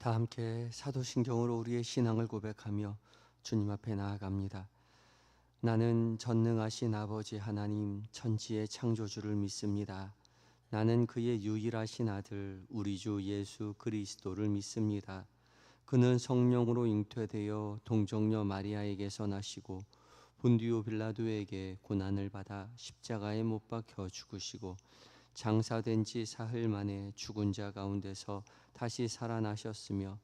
다 함께 사도신경으로 우리의 신앙을 고백하며 주님 앞에 나아갑니다. 나는 전능하신 아버지 하나님 천지의 창조주를 믿습니다. 나는 그의 유일하신 아들 우리 주 예수 그리스도를 믿습니다. 그는 성령으로 잉태되어 동정녀 마리아에게서 나시고 본디오 빌라도에게 고난을 받아 십자가에 못 박혀 죽으시고 장사된 지 사흘 만에 죽은 자 가운데서 다시 살아나셨으며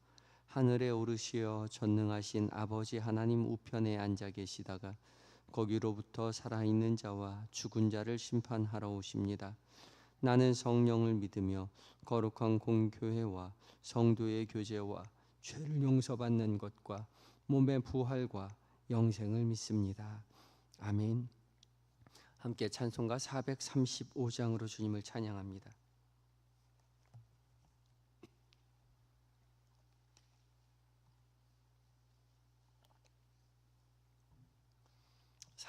하늘에 오르시어 전능하신 아버지 하나님 우편에 앉아 계시다가 거기로부터 살아있는 자와 죽은 자를 심판하러 오십니다. 나는 성령을 믿으며 거룩한 공교회와 성도의 교제와 죄를 용서받는 것과 몸의 부활과 영생을 믿습니다. 아멘. 함께 찬송가 435장으로 주님을 찬양합니다.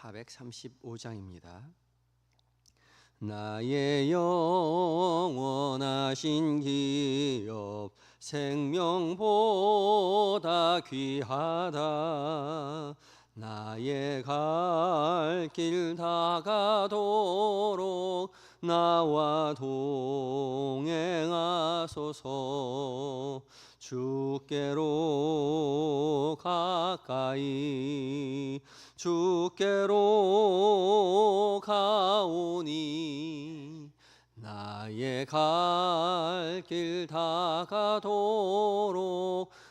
435장입니다. 나의 영원하신 기업 생명보다 귀하다. 나의 갈 길 다가도록 나와 동행하소서. 주께로 가까이 주께로 가오니 나의 갈 길 다가도록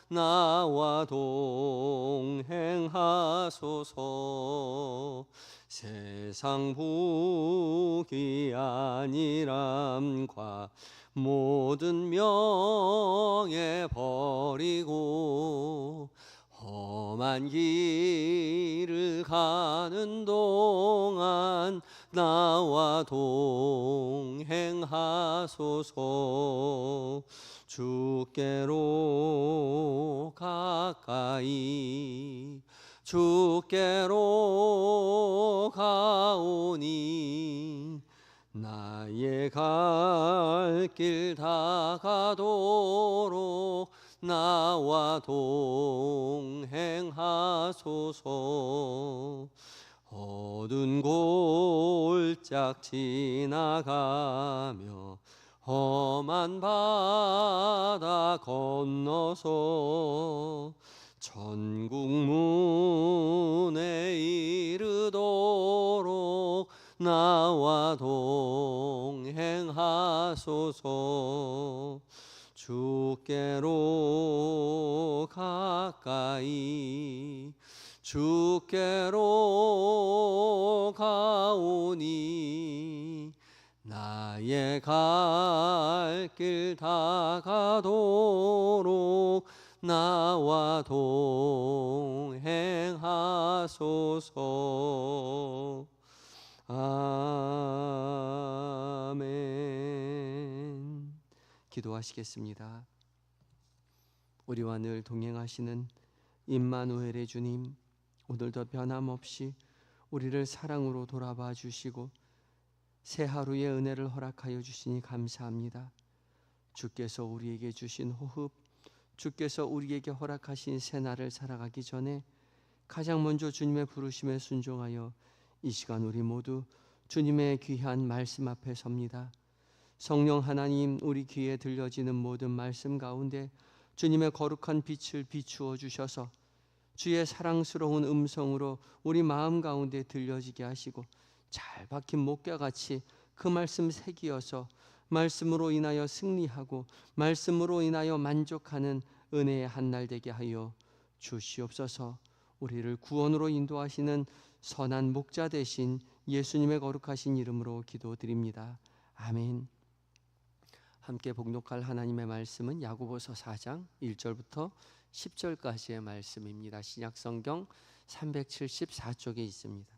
나와 동행하소서. 세상 부귀 안일함과 모든 명예 버리고 험한 길을 가는 동안 나와 동행하소서. 주께로 가까이 주께로 가오니 나의 갈 길 다가도록 나와 동행하소서. 어두운 골짝 지나가며 험한 바다 건너서 천국 문에 이르도록 나와 동행하소서. 주께로 가까이 주께로 가오니 나의 갈 길 다가도록 나와 동행하소서. 아멘. 기도하시겠습니다. 우리와 늘 동행하시는 임마누엘의 주님, 오늘도 변함없이 우리를 사랑으로 돌아봐 주시고 새 하루의 은혜를 허락하여 주시니 감사합니다. 주께서 우리에게 주신 호흡, 주께서 우리에게 허락하신 새날을 살아가기 전에 가장 먼저 주님의 부르심에 순종하여 이 시간 우리 모두 주님의 귀한 말씀 앞에 섭니다. 성령 하나님, 우리 귀에 들려지는 모든 말씀 가운데 주님의 거룩한 빛을 비추어 주셔서 주의 사랑스러운 음성으로 우리 마음 가운데 들려지게 하시고 잘 박힌 목과 같이 그 말씀 새기어서 말씀으로 인하여 승리하고 말씀으로 인하여 만족하는 은혜의 한날 되게 하여 주시옵소서. 우리를 구원으로 인도하시는 선한 목자 되신 예수님의 거룩하신 이름으로 기도드립니다. 아멘. 함께 봉독할 하나님의 말씀은 야고보서 4장 1절부터 10절까지의 말씀입니다. 신약성경 374쪽에 있습니다.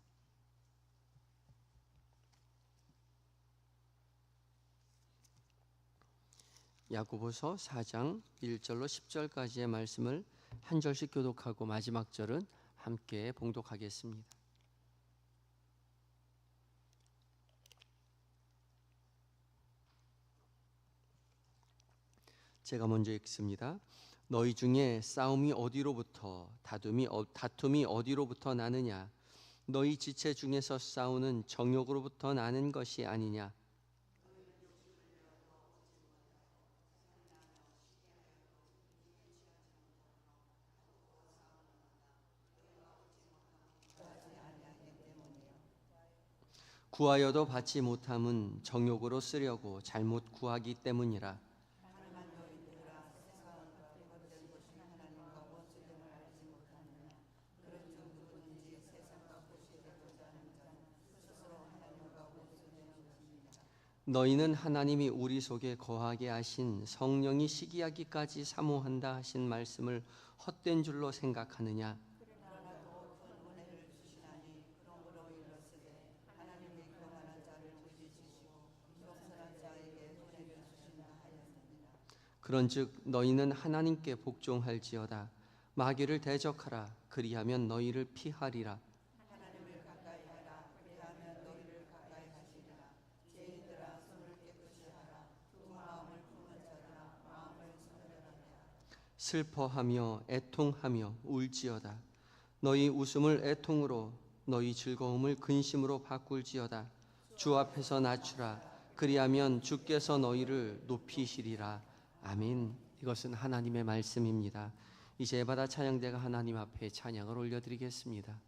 야고보서 4장 1절로 10절까지의 말씀을 한 절씩 교독하고 마지막 절은 함께 봉독하겠습니다. 제가 먼저 읽습니다. 너희 중에 싸움이 어디로부터 다툼이 어디로부터 나느냐? 너희 지체 중에서 싸우는 정욕으로부터 나는 것이 아니냐? 구하여도 받지 못함은 정욕으로 쓰려고 잘못 구하기 때문이라. 너희는 하나님이 우리 속에 거하게 하신 성령이 시기하기까지 사모한다 하신 말씀을 헛된 줄로 생각하느냐? 그런즉 너희는 하나님께 복종할지어다. 마귀를 대적하라. 그리하면 너희를 피하리라. 슬퍼하며 애통하며 울지어다. 너희 웃음을 애통으로 너희 즐거움을 근심으로 바꿀지어다. 주 앞에서 낮추라. 그리하면 주께서 너희를 높이시리라. 아멘. 이것은 하나님의 말씀입니다. 이제 예배다 찬양대가 하나님 앞에 찬양을 올려드리겠습니다.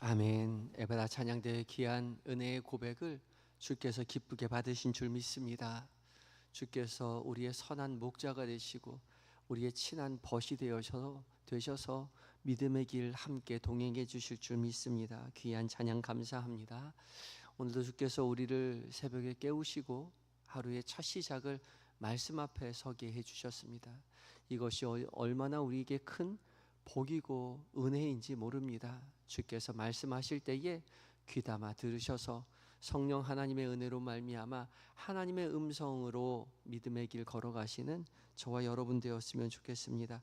아멘. 에베다 찬양대의 귀한 은혜의 고백을 주께서 기쁘게 받으신 줄 믿습니다. 주께서 우리의 선한 목자가 되시고 우리의 친한 벗이 되셔서 믿음의 길 함께 동행해 주실 줄 믿습니다. 귀한 찬양 감사합니다. 오늘도 주께서 우리를 새벽에 깨우시고 하루의 첫 시작을 말씀 앞에 서게 해 주셨습니다. 이것이 얼마나 우리에게 큰 복이고 은혜인지 모릅니다. 주께서 말씀하실 때에 귀담아 들으셔서 성령 하나님의 은혜로 말미암아 하나님의 음성으로 믿음의 길 걸어가시는 저와 여러분 되었으면 좋겠습니다.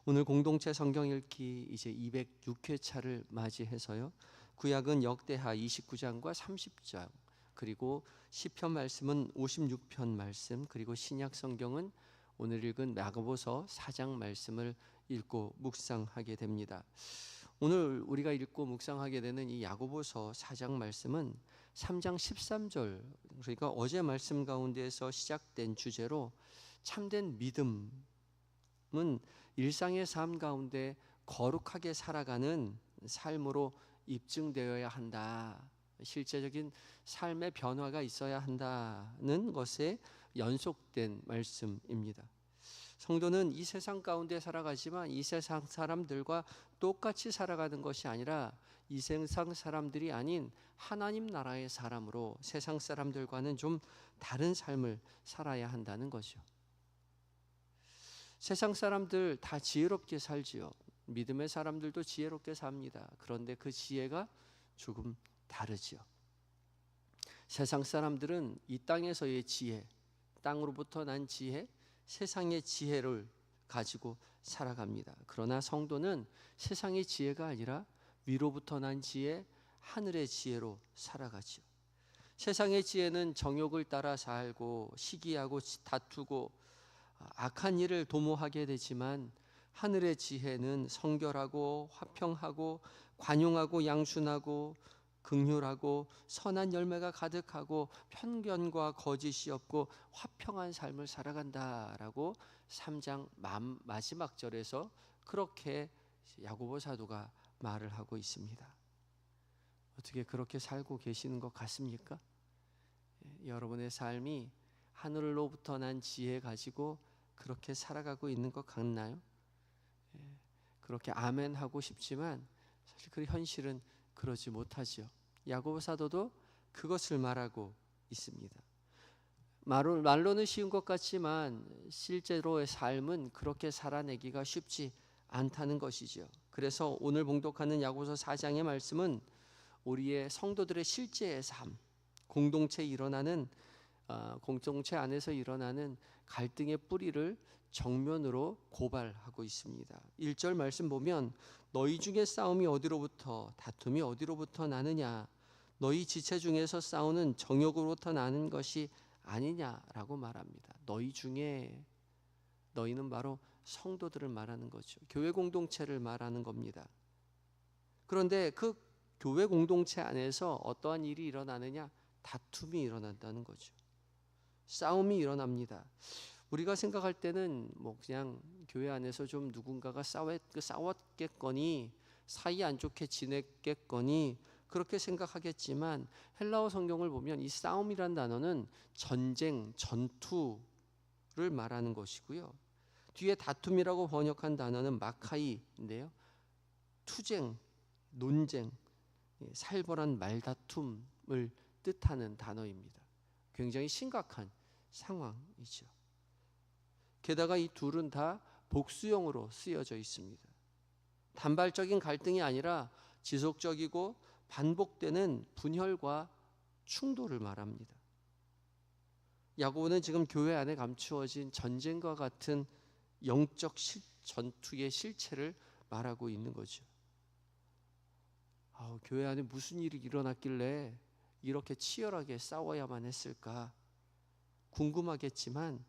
오늘 공동체 성경 읽기 이제 206회차를 맞이해서요. 구약은 역대하 29장과 30장, 그리고 시편 말씀은 56편 말씀, 그리고 신약 성경은 오늘 읽은 야고보서 4장 말씀을 읽고 묵상하게 됩니다. 오늘 우리가 읽고 묵상하게 되는 이 야고보서 4장 말씀은 3장 13절, 그러니까 어제 말씀 가운데에서 시작된 주제로 참된 믿음은 일상의 삶 가운데 거룩하게 살아가는 삶으로 입증되어야 한다 실제적인 삶의 변화가 있어야 한다는 것에 연속된 말씀입니다. 성도는 이 세상 가운데 살아가지만 이 세상 사람들과 똑같이 살아가는 것이 아니라 이 세상 사람들이 아닌 하나님 나라의 사람으로 세상 사람들과는 좀 다른 삶을 살아야 한다는 거죠. 세상 사람들 다 지혜롭게 살지요. 믿음의 사람들도 지혜롭게 삽니다. 그런데 그 지혜가 조금 다르지요. 세상 사람들은 이 땅에서의 지혜, 땅으로부터 난 지혜, 세상의 지혜를 가지고 살아갑니다. 그러나 성도는 세상의 지혜가 아니라 위로부터 난 지혜, 하늘의 지혜로 살아가죠. 세상의 지혜는 정욕을 따라 살고 시기하고 다투고 악한 일을 도모하게 되지만 하늘의 지혜는 성결하고 화평하고 관용하고 양순하고 긍휼하고 선한 열매가 가득하고 편견과 거짓이 없고 화평한 삶을 살아간다라고 3장 마지막 절에서 그렇게 야고보 사도가 말을 하고 있습니다. 어떻게 그렇게 살고 계시는 것 같습니까? 여러분의 삶이 하늘로부터 난 지혜 가지고 그렇게 살아가고 있는 것 같나요? 그렇게 아멘 하고 싶지만 사실 그 현실은 그러지 못하지요. 야고보 사도도 그것을 말하고 있습니다. 말로는 쉬운 것 같지만 실제로의 삶은 그렇게 살아내기가 쉽지 않다는 것이죠. 그래서 오늘 봉독하는 야고보서 4장의 말씀은 우리의 성도들의 실제의 삶, 공동체 안에서 일어나는 갈등의 뿌리를 정면으로 고발하고 있습니다. 1절 말씀 보면 너희 중에 싸움이 어디로부터 다툼이 어디로부터 나느냐 너희 지체 중에서 싸우는 정욕으로부터 나는 것이 아니냐라고 말합니다. 너희 중에, 너희는 바로 성도들을 말하는 거죠. 교회 공동체를 말하는 겁니다. 그런데 그 교회 공동체 안에서 어떠한 일이 일어나느냐? 다툼이 일어난다는 거죠. 싸움이 일어납니다. 우리가 생각할 때는 뭐 그냥 교회 안에서 좀 누군가가 싸웠겠거니 사이 안 좋게 지냈겠거니 그렇게 생각하겠지만 헬라어 성경을 보면 이 싸움이란 단어는 전쟁, 전투를 말하는 것이고요. 뒤에 다툼이라고 번역한 단어는 마카이인데요. 투쟁, 논쟁, 살벌한 말다툼을 뜻하는 단어입니다. 굉장히 심각한 상황이죠. 게다가 이 둘은 다 복수형으로 쓰여져 있습니다. 단발적인 갈등이 아니라 지속적이고 반복되는 분열과 충돌을 말합니다. 야고보는 지금 교회 안에 감추어진 전쟁과 같은 영적 전투의 실체를 말하고 있는 거죠. 교회 안에 무슨 일이 일어났길래 이렇게 치열하게 싸워야만 했을까 궁금하겠지만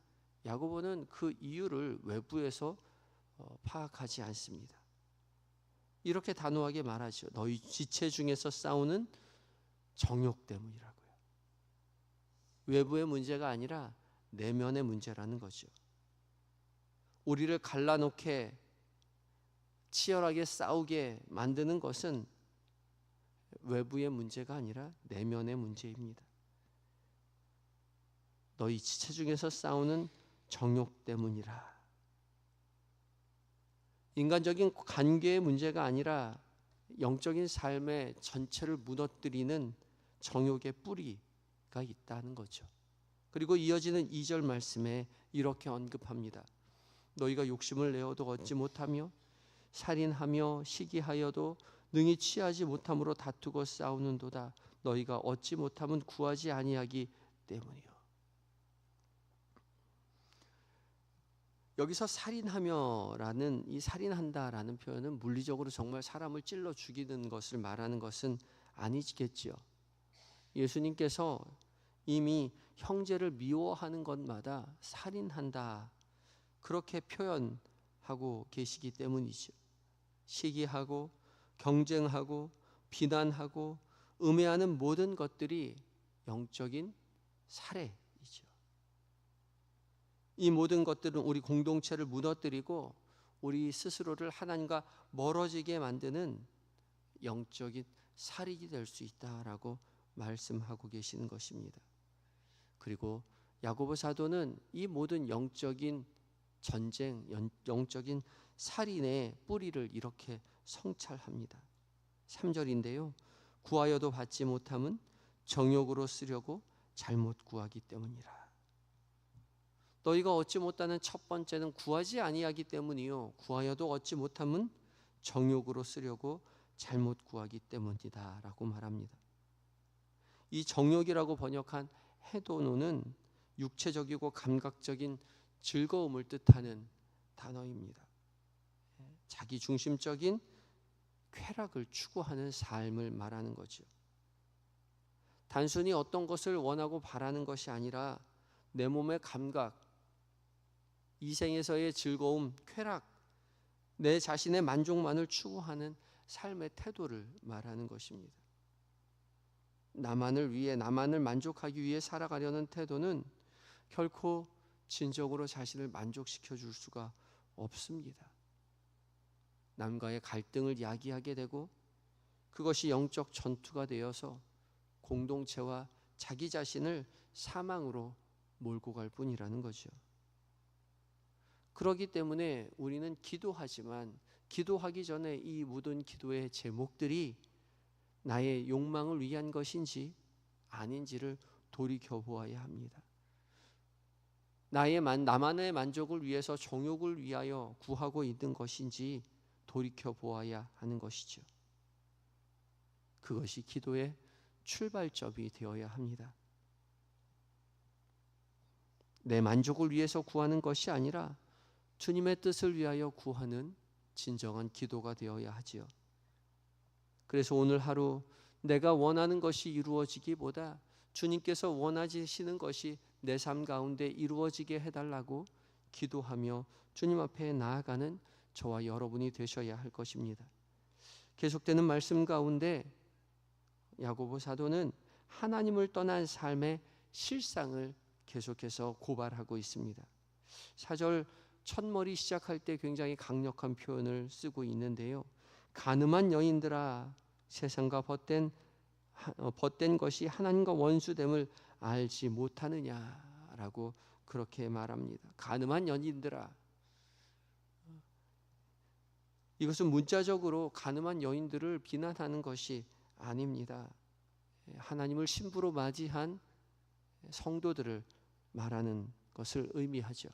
야고보는 그 이유를 외부에서 파악하지 않습니다. 이렇게 단호하게 말하죠. 너희 지체 중에서 싸우는 정욕 때문이라고요. 외부의 문제가 아니라 내면의 문제라는 거죠. 우리를 갈라놓게 치열하게 싸우게 만드는 것은 외부의 문제가 아니라 내면의 문제입니다. 너희 지체 중에서 싸우는 정욕 때문이라. 인간적인 관계의 문제가 아니라 영적인 삶의 전체를 무너뜨리는 정욕의 뿌리가 있다는 거죠. 그리고 이어지는 2절 말씀에 이렇게 언급합니다. 너희가 욕심을 내어도 얻지 못하며 살인하며 시기하여도 능히 취하지 못함으로 다투고 싸우는도다. 너희가 얻지 못함은 구하지 아니하기 때문이요. 여기서 살인하며라는 이 살인한다라는 표현은 물리적으로 정말 사람을 찔러 죽이는 것을 말하는 것은 아니겠지요. 예수님께서 이미 형제를 미워하는 것마다 살인한다 그렇게 표현하고 계시기 때문이죠. 시기하고 경쟁하고 비난하고 음해하는 모든 것들이 영적인 살해이죠. 이 모든 것들은 우리 공동체를 무너뜨리고 우리 스스로를 하나님과 멀어지게 만드는 영적인 살인이 될 수 있다라고 말씀하고 계시는 것입니다. 그리고 야고보 사도는 이 모든 영적인 전쟁, 영적인 살인의 뿌리를 이렇게 성찰합니다. 3절인데요. 구하여도 받지 못함은 정욕으로 쓰려고 잘못 구하기 때문이라. 너희가 얻지 못하는 첫 번째는 구하지 아니하기 때문이요, 구하여도 얻지 못함은 정욕으로 쓰려고 잘못 구하기 때문이다 라고 말합니다. 이 정욕이라고 번역한 헤도노는 육체적이고 감각적인 즐거움을 뜻하는 단어입니다. 자기 중심적인 쾌락을 추구하는 삶을 말하는 거죠. 단순히 어떤 것을 원하고 바라는 것이 아니라 내 몸의 감각, 이생에서의 즐거움, 쾌락, 내 자신의 만족만을 추구하는 삶의 태도를 말하는 것입니다. 나만을 위해, 나만을 만족하기 위해 살아가려는 태도는 결코 진정으로 자신을 만족시켜 줄 수가 없습니다. 남과의 갈등을 야기하게 되고 그것이 영적 전투가 되어서 공동체와 자기 자신을 사망으로 몰고 갈 뿐이라는 거죠. 그렇기 때문에 우리는 기도하지만 기도하기 전에 이 모든 기도의 제목들이 나의 욕망을 위한 것인지 아닌지를 돌이켜보아야 합니다. 나만의 만족을 위해서 정욕을 위하여 구하고 있는 것인지 돌이켜보아야 하는 것이죠. 그것이 기도의 출발점이 되어야 합니다. 내 만족을 위해서 구하는 것이 아니라 주님의 뜻을 위하여 구하는 진정한 기도가 되어야 하지요. 그래서 오늘 하루 내가 원하는 것이 이루어지기보다 주님께서 원하시는 것이 내 삶 가운데 이루어지게 해달라고 기도하며 주님 앞에 나아가는 저와 여러분이 되셔야 할 것입니다. 계속되는 말씀 가운데 야고보 사도는 하나님을 떠난 삶의 실상을 계속해서 고발하고 있습니다. 4절 첫머리 시작할 때 굉장히 강력한 표현을 쓰고 있는데요. 간음한 여인들아, 세상과 벗된 것이 하나님과 원수됨을 알지 못하느냐라고 그렇게 말합니다. 간음한 여인들아. 이것은 문자적으로 간음한 여인들을 비난하는 것이 아닙니다. 하나님을 신부로 맞이한 성도들을 말하는 것을 의미하죠.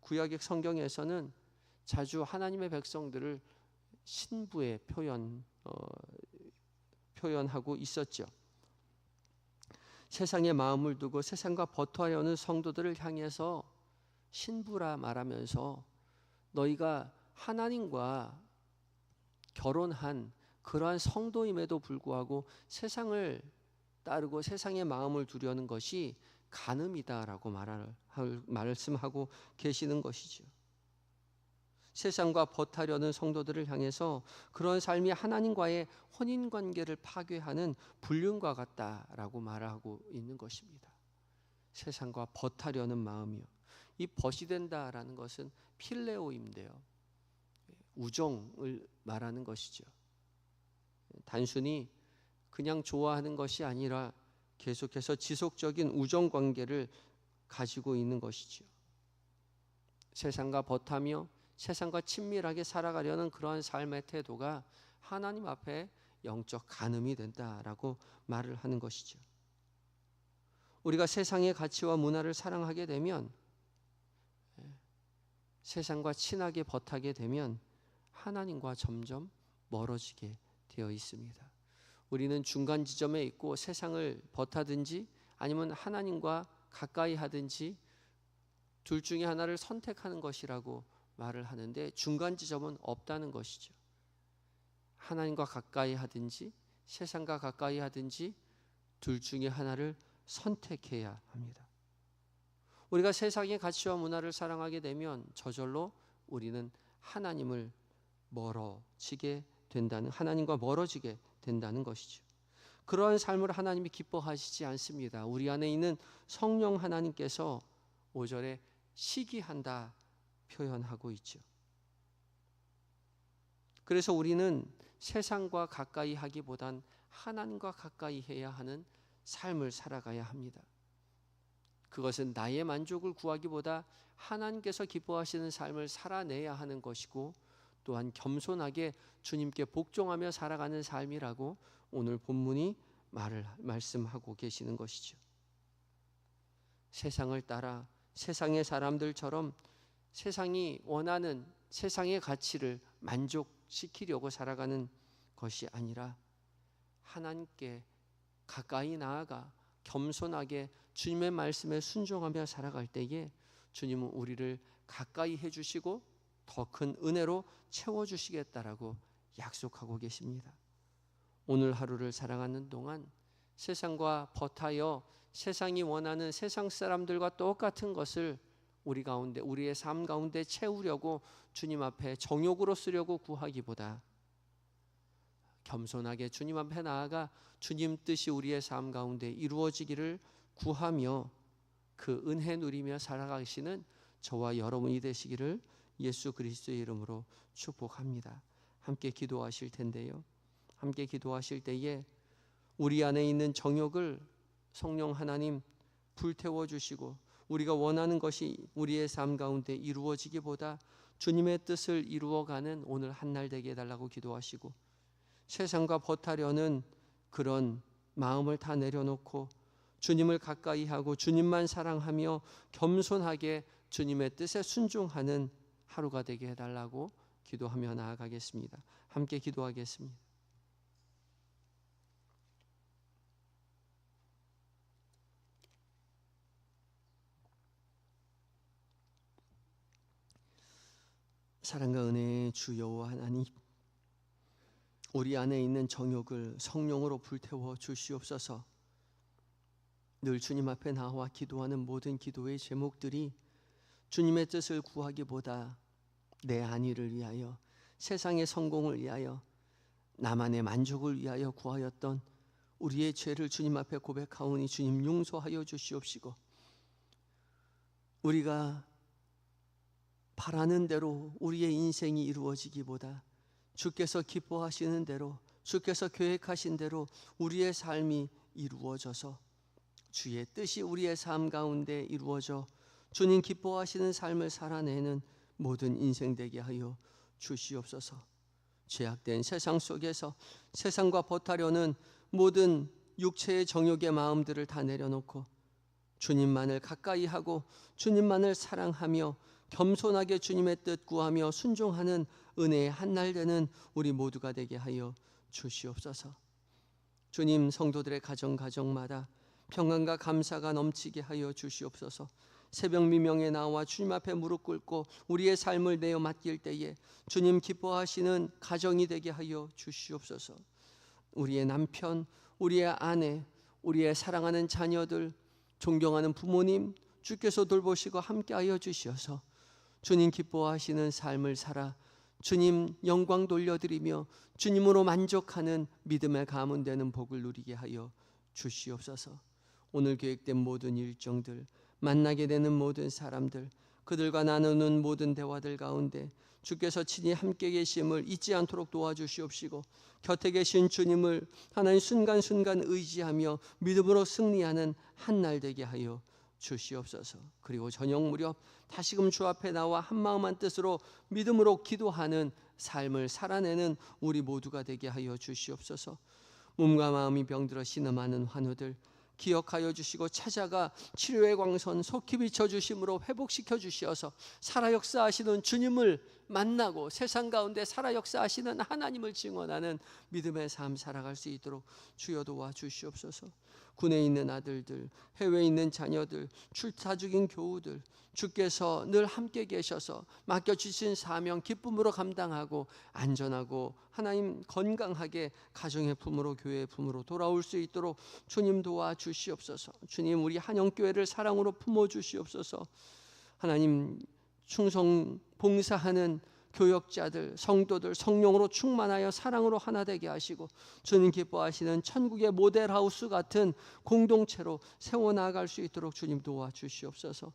구약의 성경에서는 자주 하나님의 백성들을 신부에 표현하고 있었죠. 세상의 마음을 두고 세상과 버터하려는 성도들을 향해서 신부라 말하면서 너희가 하나님과 결혼한 그러한 성도임에도 불구하고 세상을 따르고 세상의 마음을 두려는 것이 간음이다라고 말씀하고 계시는 것이죠. 세상과 버타려는 성도들을 향해서 그런 삶이 하나님과의 혼인관계를 파괴하는 불륜과 같다라고 말하고 있는 것입니다. 세상과 버타려는 마음이요. 이 벗이 된다라는 것은 필레오인데요. 우정을 말하는 것이죠. 단순히 그냥 좋아하는 것이 아니라 계속해서 지속적인 우정 관계를 가지고 있는 것이죠. 세상과 버타며 세상과 친밀하게 살아가려는 그러한 삶의 태도가 하나님 앞에 영적 간음이 된다라고 말을 하는 것이죠. 우리가 세상의 가치와 문화를 사랑하게 되면, 세상과 친하게 버타게 되면 하나님과 점점 멀어지게 되어 있습니다. 우리는 중간 지점에 있고 세상을 버타든지 아니면 하나님과 가까이 하든지 둘 중에 하나를 선택하는 것이라고 말을 하는데 중간 지점은 없다는 것이죠. 하나님과 가까이 하든지 세상과 가까이 하든지 둘 중에 하나를 선택해야 합니다. 우리가 세상의 가치와 문화를 사랑하게 되면 저절로 우리는 하나님을 하나님과 멀어지게 된다는 것이죠. 그러한 삶을 하나님이 기뻐하시지 않습니다. 우리 안에 있는 성령 하나님께서 5절에 시기한다 표현하고 있죠. 그래서 우리는 세상과 가까이 하기보단 하나님과 가까이 해야 하는 삶을 살아가야 합니다. 그것은 나의 만족을 구하기보다 하나님께서 기뻐하시는 삶을 살아내야 하는 것이고, 또한 겸손하게 주님께 복종하며 살아가는 삶이라고 오늘 본문이 말씀하고 계시는 것이죠. 세상을 따라 세상의 사람들처럼 세상이 원하는 세상의 가치를 만족시키려고 살아가는 것이 아니라 하나님께 가까이 나아가 겸손하게 주님의 말씀에 순종하며 살아갈 때에 주님은 우리를 가까이 해주시고 더 큰 은혜로 채워주시겠다라고 약속하고 계십니다. 오늘 하루를 살아가는 동안 세상과 버타여 세상이 원하는 세상 사람들과 똑같은 것을 우리 가운데, 우리의 삶 가운데 채우려고 주님 앞에 정욕으로 쓰려고 구하기보다 겸손하게 주님 앞에 나아가 주님 뜻이 우리의 삶 가운데 이루어지기를 구하며 그 은혜 누리며 살아가시는 저와 여러분이 되시기를 예수 그리스도의 이름으로 축복합니다. 함께 기도하실 텐데요, 함께 기도하실 때에 우리 안에 있는 정욕을 성령 하나님 불태워 주시고 우리가 원하는 것이 우리의 삶 가운데 이루어지기보다 주님의 뜻을 이루어가는 오늘 한날 되게 해달라고 기도하시고, 세상과 버타려는 그런 마음을 다 내려놓고 주님을 가까이 하고 주님만 사랑하며 겸손하게 주님의 뜻에 순종하는 하루가 되게 해달라고 기도하며 나아가겠습니다. 함께 기도하겠습니다. 사랑과 은혜의 주 여호와 하나님, 우리 안에 있는 정욕을 성령으로 불태워 주시옵소서. 늘 주님 앞에 나와 기도하는 모든 기도의 제목들이 주님의 뜻을 구하기보다 내 안위를 위하여, 세상의 성공을 위하여, 나만의 만족을 위하여 구하였던 우리의 죄를 주님 앞에 고백하오니 주님 용서하여 주시옵시고, 우리가 바라는 대로 우리의 인생이 이루어지기보다 주께서 기뻐하시는 대로, 주께서 계획하신 대로 우리의 삶이 이루어져서 주의 뜻이 우리의 삶 가운데 이루어져 주님 기뻐하시는 삶을 살아내는 모든 인생 되게 하여 주시옵소서. 죄악된 세상 속에서 세상과 버타려는 모든 육체의 정욕의 마음들을 다 내려놓고 주님만을 가까이 하고 주님만을 사랑하며 겸손하게 주님의 뜻 구하며 순종하는 은혜의 한날 되는 우리 모두가 되게 하여 주시옵소서. 주님, 성도들의 가정마다 평안과 감사가 넘치게 하여 주시옵소서. 새벽 미명에 나와 주님 앞에 무릎 꿇고 우리의 삶을 내어 맡길 때에 주님 기뻐하시는 가정이 되게 하여 주시옵소서. 우리의 남편, 우리의 아내, 우리의 사랑하는 자녀들, 존경하는 부모님, 주께서 돌보시고 함께하여 주시어서 주님 기뻐하시는 삶을 살아 주님 영광 돌려드리며 주님으로 만족하는 믿음의 가문 되는 복을 누리게 하여 주시옵소서. 오늘 계획된 모든 일정들, 만나게 되는 모든 사람들, 그들과 나누는 모든 대화들 가운데 주께서 친히 함께 계심을 잊지 않도록 도와주시옵시고, 곁에 계신 주님을 하나님 순간순간 의지하며 믿음으로 승리하는 한날 되게 하여 주시옵소서. 그리고 저녁 무렵 다시금 주 앞에 나와 한마음 한뜻으로 믿음으로 기도하는 삶을 살아내는 우리 모두가 되게 하여 주시옵소서. 몸과 마음이 병들어 신음하는 환우들 기억하여 주시고 찾아가 치료의 광선 속히 비춰주심으로 회복시켜 주시어서 살아 역사하시는 주님을 만나고 세상 가운데 살아 역사하시는 하나님을 증언하는 믿음의 삶 살아갈 수 있도록 주여 도와주시옵소서. 군에 있는 아들들, 해외에 있는 자녀들, 출타 중인 교우들, 주께서 늘 함께 계셔서 맡겨주신 사명 기쁨으로 감당하고 안전하고 하나님 건강하게 가정의 품으로 교회의 품으로 돌아올 수 있도록 주님 도와주시옵소서. 주님, 우리 한영교회를 사랑으로 품어주시옵소서. 하나님, 충성 봉사하는 교역자들, 성도들 성령으로 충만하여 사랑으로 하나 되게 하시고 주님 기뻐하시는 천국의 모델하우스 같은 공동체로 세워나갈 수 있도록 주님 도와주시옵소서.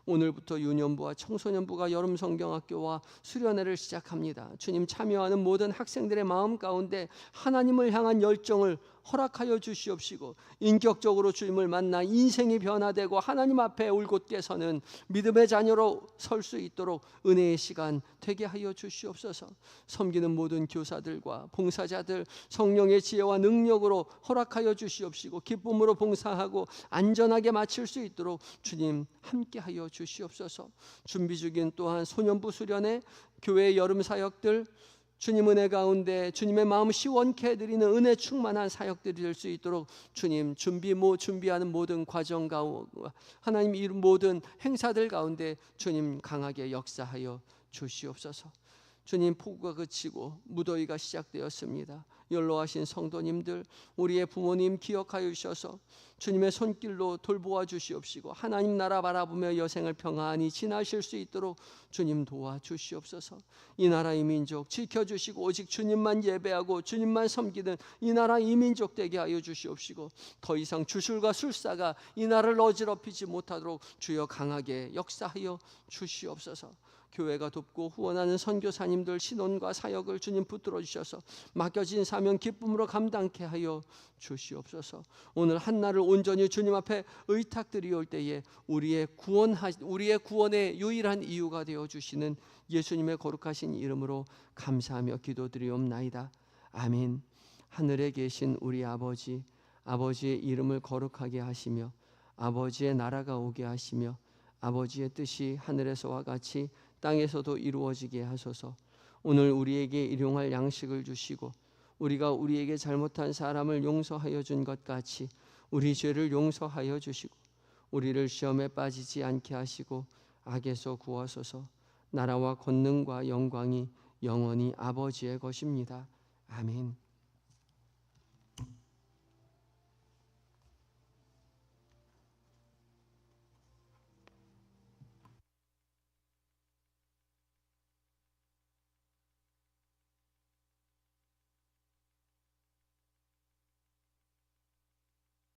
오늘부터 유년부와 청소년부가 여름 성경학교와 수련회를 시작합니다. 주님, 참여하는 모든 학생들의 마음 가운데 하나님을 향한 열정을 허락하여 주시옵시고, 인격적으로 주님을 만나 인생이 변화되고 하나님 앞에 올곧게 서는 믿음의 자녀로 설 수 있도록 은혜의 시간 되게 하여 주시옵소서. 섬기는 모든 교사들과 봉사자들 성령의 지혜와 능력으로 허락하여 주시옵시고, 기쁨으로 봉사하고 안전하게 마칠 수 있도록 주님 함께 하여 주시옵소서. 준비 중인 또한 소년부 수련회, 교회 여름 사역들, 주님 은혜 가운데 주님의 마음 시원케 해드리는 은혜 충만한 사역들이 될 수 있도록 주님 준비하는 모든 과정 가운데, 하나님 이 모든 행사들 가운데 주님 강하게 역사하여 주시옵소서. 주님, 폭우가 그치고 무더위가 시작되었습니다. 연로하신 성도님들, 우리의 부모님 기억하여 주셔서 주님의 손길로 돌보아 주시옵시고, 하나님 나라 바라보며 여생을 평안히 지나실 수 있도록 주님 도와주시옵소서. 이 나라 이 민족 지켜주시고 오직 주님만 예배하고 주님만 섬기는 이 나라 이 민족 되게 하여 주시옵시고, 더 이상 주술과 술사가 이 나라를 어지럽히지 못하도록 주여 강하게 역사하여 주시옵소서. 교회가 돕고 후원하는 선교사님들 신원과 사역을 주님 붙들어 주셔서 맡겨진 사명 기쁨으로 감당케 하여 주시옵소서. 오늘 한날을 온전히 주님 앞에 의탁드리올 때에 우리의 구원의 유일한 이유가 되어 주시는 예수님의 거룩하신 이름으로 감사하며 기도드리옵나이다. 아멘. 하늘에 계신 우리 아버지, 아버지의 이름을 거룩하게 하시며 아버지의 나라가 오게 하시며 아버지의 뜻이 하늘에서와 같이 땅에서도 이루어지게 하소서. 오늘 우리에게 일용할 양식을 주시고 우리가 우리에게 잘못한 사람을 용서하여 준 것 같이 우리 죄를 용서하여 주시고 우리를 시험에 빠지지 않게 하시고 악에서 구하소서. 나라와 권능과 영광이 영원히 아버지의 것입니다. 아멘.